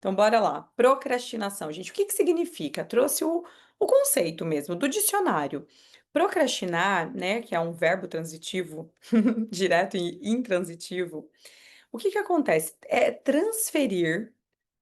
Então, bora lá. Procrastinação, gente, o que que significa? Trouxe o conceito mesmo do dicionário. Procrastinar, né, que é um verbo transitivo, direto e intransitivo, o que que acontece? É transferir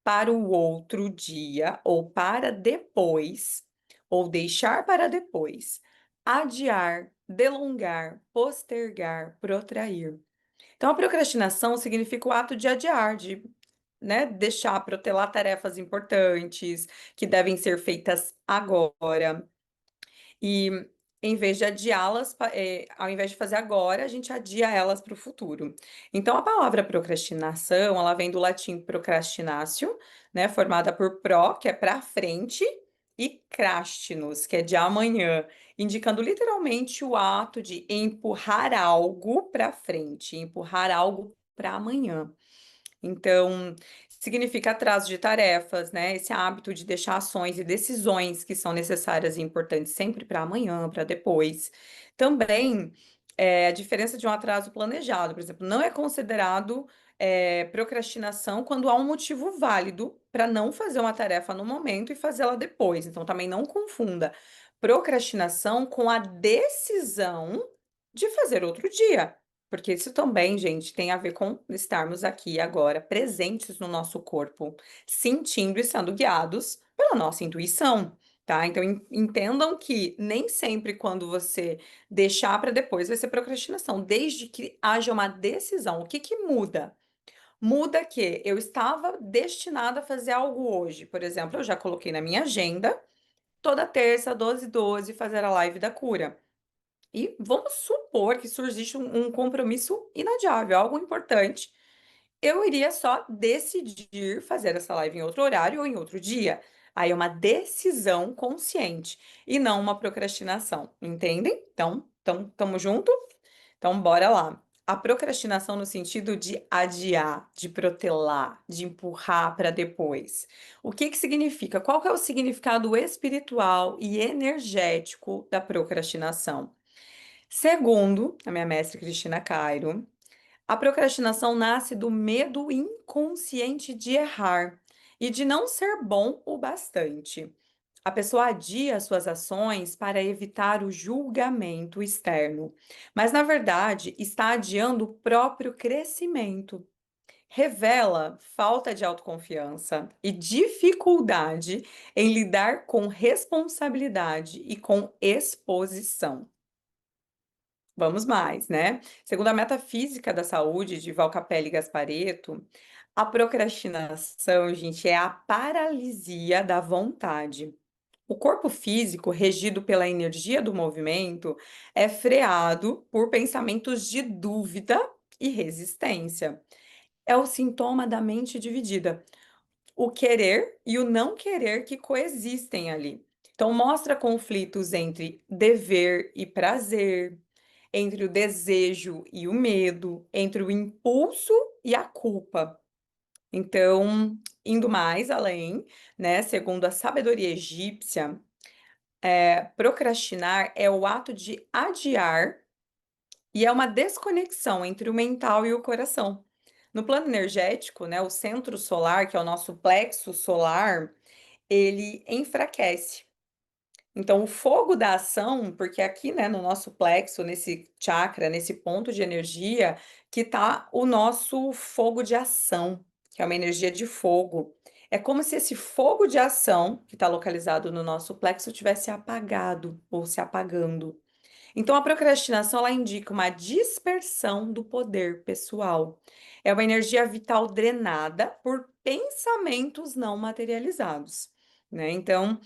para o outro dia ou para depois, ou deixar para depois, adiar, delongar, postergar, protrair. Então, a procrastinação significa o ato de adiar, de, né, deixar protelar tarefas importantes que devem ser feitas agora. E em vez de adiá-las, ao invés de fazer agora, a gente adia elas para o futuro. Então, a palavra procrastinação, ela vem do latim procrastinatio, né, formada por pro, que é para frente, e crastinus, que é de amanhã, indicando literalmente o ato de empurrar algo para frente, empurrar algo para amanhã. Então, significa atraso de tarefas, né? Esse hábito de deixar ações e decisões que são necessárias e importantes sempre para amanhã, para depois. Também, a diferença de um atraso planejado, por exemplo, não é considerado, procrastinação quando há um motivo válido para não fazer uma tarefa no momento e fazê-la depois. Então, também não confunda procrastinação com a decisão de fazer outro dia. Porque isso também, gente, tem a ver com estarmos aqui agora presentes no nosso corpo, sentindo e sendo guiados pela nossa intuição, tá? Então entendam que nem sempre quando você deixar para depois vai ser procrastinação, desde que haja uma decisão. O que que muda? Muda que eu estava destinada a fazer algo hoje, por exemplo, eu já coloquei na minha agenda toda terça, 12h12, fazer a live da cura. E vamos supor que surgisse um compromisso inadiável, algo importante. Eu iria só decidir fazer essa live em outro horário ou em outro dia. Aí é uma decisão consciente e não uma procrastinação, entendem? Então, tamo junto? Então, bora lá. A procrastinação no sentido de adiar, de protelar, de empurrar para depois. O que que significa? Qual que é o significado espiritual e energético da procrastinação? Segundo a minha mestre Cristina Cairo, a procrastinação nasce do medo inconsciente de errar e de não ser bom o bastante. A pessoa adia suas ações para evitar o julgamento externo, mas na verdade está adiando o próprio crescimento. Revela falta de autoconfiança e dificuldade em lidar com responsabilidade e com exposição. Vamos mais, né? Segundo a Metafísica da Saúde, de Val Capelli e Gasparetto, a procrastinação, gente, é a paralisia da vontade. O corpo físico, regido pela energia do movimento, é freado por pensamentos de dúvida e resistência. É o sintoma da mente dividida, o querer e o não querer que coexistem ali. Então, mostra conflitos entre dever e prazer, entre o desejo e o medo, entre o impulso e a culpa. Então, indo mais além, né, segundo a sabedoria egípcia, procrastinar é o ato de adiar e é uma desconexão entre o mental e o coração. No plano energético, né, o centro solar, que é o nosso plexo solar, ele enfraquece. Então, o fogo da ação, porque aqui, né, no nosso plexo, nesse chakra, nesse ponto de energia, que tá o nosso fogo de ação, que é uma energia de fogo. É como se esse fogo de ação, que está localizado no nosso plexo, tivesse apagado ou se apagando. Então, a procrastinação, ela indica uma dispersão do poder pessoal. É uma energia vital drenada por pensamentos não materializados, né? Então,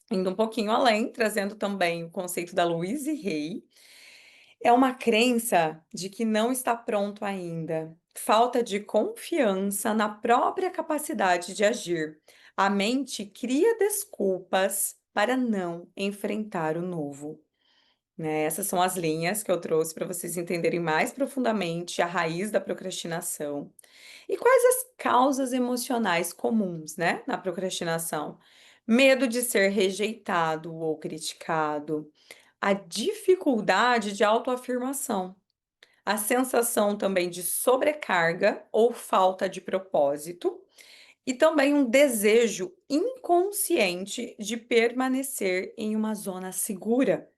indo um pouquinho além, trazendo também o conceito da Louise Hay, é uma crença de que não está pronto ainda, falta de confiança na própria capacidade de agir. A mente cria desculpas para não enfrentar o novo, né? Essas são as linhas que eu trouxe para vocês entenderem mais profundamente a raiz da procrastinação. E quais as causas emocionais comuns, né, na procrastinação? Medo de ser rejeitado ou criticado, a dificuldade de autoafirmação, a sensação também de sobrecarga ou falta de propósito e também um desejo inconsciente de permanecer em uma zona segura.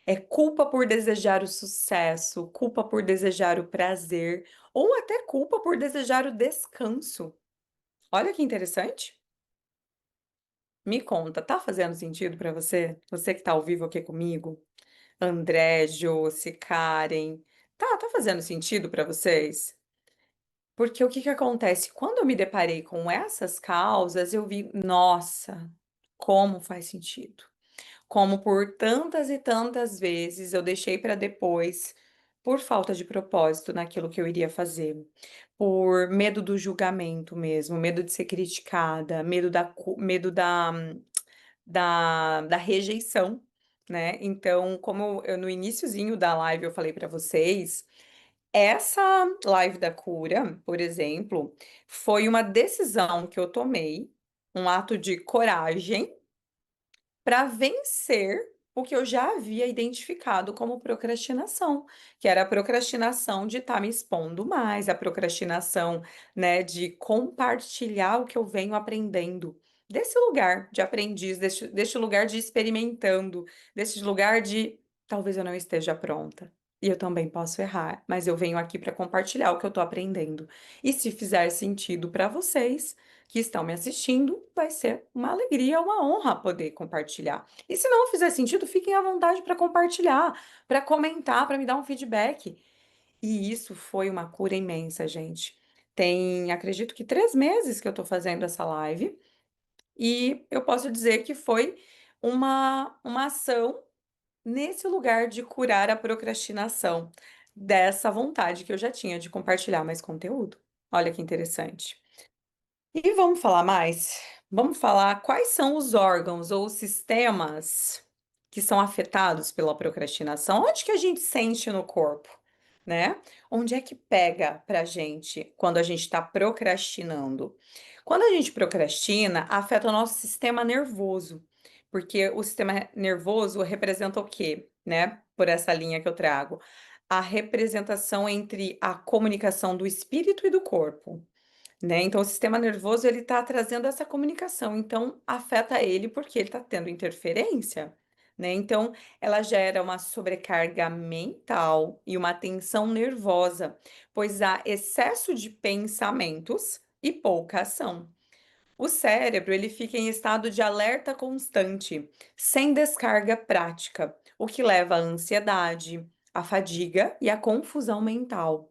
É culpa por desejar o sucesso, culpa por desejar o prazer, ou até culpa por desejar o descanso. Olha que interessante. Me conta, tá fazendo sentido para você? Você que tá ao vivo aqui comigo? André, Josi, Karen. Tá fazendo sentido para vocês? Porque o que que acontece? Quando eu me deparei com essas causas, eu vi, nossa, como faz sentido. Como por tantas e tantas vezes eu deixei para depois, por falta de propósito naquilo que eu iria fazer, por medo do julgamento mesmo, medo de ser criticada, medo da rejeição, né. Então, como eu no iniciozinho da live eu falei para vocês, essa live da cura, por exemplo, foi uma decisão que eu tomei, um ato de coragem para vencer o que eu já havia identificado como procrastinação, que era a procrastinação de estar me expondo mais, a procrastinação, né, de compartilhar o que eu venho aprendendo. Desse lugar de aprendiz, deste lugar de experimentando, desse lugar de talvez eu não esteja pronta. E eu também posso errar, mas eu venho aqui para compartilhar o que eu estou aprendendo. E se fizer sentido para vocês, que estão me assistindo, vai ser uma alegria, uma honra poder compartilhar. E se não fizer sentido, fiquem à vontade para compartilhar, para comentar, para me dar um feedback. E isso foi uma cura imensa, gente. Tem, acredito que 3 meses que eu estou fazendo essa live, e eu posso dizer que foi uma ação nesse lugar de curar a procrastinação, dessa vontade que eu já tinha de compartilhar mais conteúdo. Olha que interessante. E vamos falar mais? Vamos falar quais são os órgãos ou os sistemas que são afetados pela procrastinação? Onde que a gente sente no corpo, né? Onde é que pega pra gente quando a gente está procrastinando? Quando a gente procrastina, afeta o nosso sistema nervoso, porque o sistema nervoso representa o quê, né? Por essa linha que eu trago, a representação entre a comunicação do espírito e do corpo. Né, então o sistema nervoso ele está trazendo essa comunicação, então afeta ele porque ele está tendo interferência, né, então ela gera uma sobrecarga mental e uma tensão nervosa, pois há excesso de pensamentos e pouca ação. O cérebro ele fica em estado de alerta constante, sem descarga prática, o que leva à ansiedade, à fadiga e à confusão mental.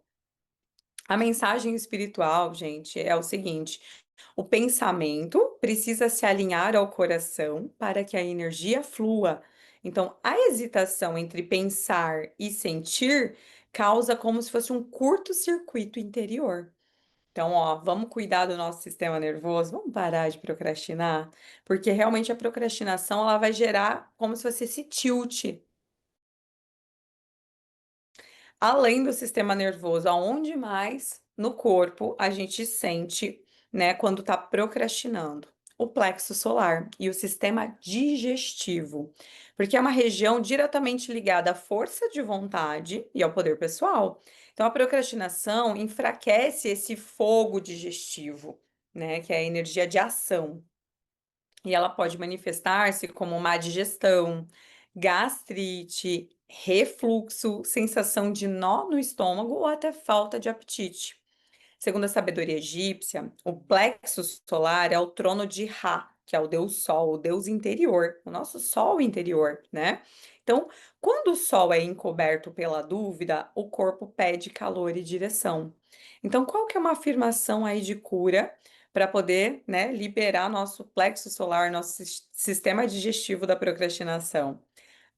A mensagem espiritual, gente, é o seguinte: o pensamento precisa se alinhar ao coração para que a energia flua. Então, a hesitação entre pensar e sentir causa como se fosse um curto-circuito interior. Então, ó, vamos cuidar do nosso sistema nervoso, vamos parar de procrastinar, porque realmente a procrastinação ela vai gerar como se fosse esse tilt. Além do sistema nervoso, aonde mais no corpo a gente sente, né, quando tá procrastinando? O plexo solar e o sistema digestivo, porque é uma região diretamente ligada à força de vontade e ao poder pessoal. Então, a procrastinação enfraquece esse fogo digestivo, né, que é a energia de ação. E ela pode manifestar-se como má digestão, gastrite, refluxo, sensação de nó no estômago ou até falta de apetite. Segundo a sabedoria egípcia, o plexo solar é o trono de Ra, que é o deus Sol, o deus interior, o nosso Sol interior, né? Então, quando o Sol é encoberto pela dúvida, o corpo pede calor e direção. Então, qual que é uma afirmação aí de cura para poder, né, liberar nosso plexo solar, nosso sistema digestivo da procrastinação?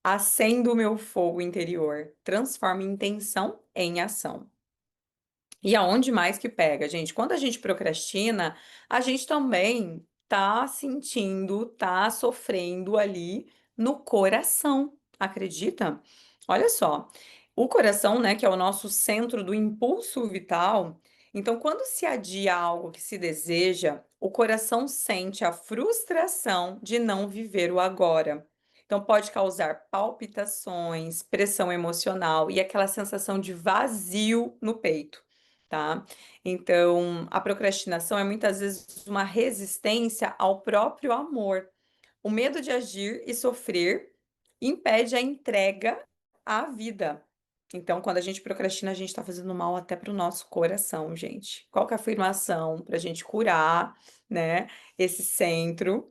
Acendo o meu fogo interior, transforma intenção em ação. E aonde mais que pega, gente? Quando a gente procrastina, a gente também tá sentindo, tá sofrendo ali no coração, acredita? Olha só, o coração, né, que é o nosso centro do impulso vital, então quando se adia algo que se deseja, o coração sente a frustração de não viver o agora. Então pode causar palpitações, pressão emocional e aquela sensação de vazio no peito. tá? Então, a procrastinação é muitas vezes uma resistência ao próprio amor. O medo de agir e sofrer impede a entrega à vida. Então, quando a gente procrastina, a gente está fazendo mal até para o nosso coração, gente. Qual que é a afirmação para a gente curar, né, esse centro,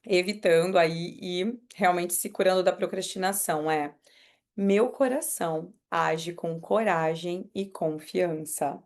evitando aí e realmente se curando da procrastinação? É: meu coração age com coragem e confiança.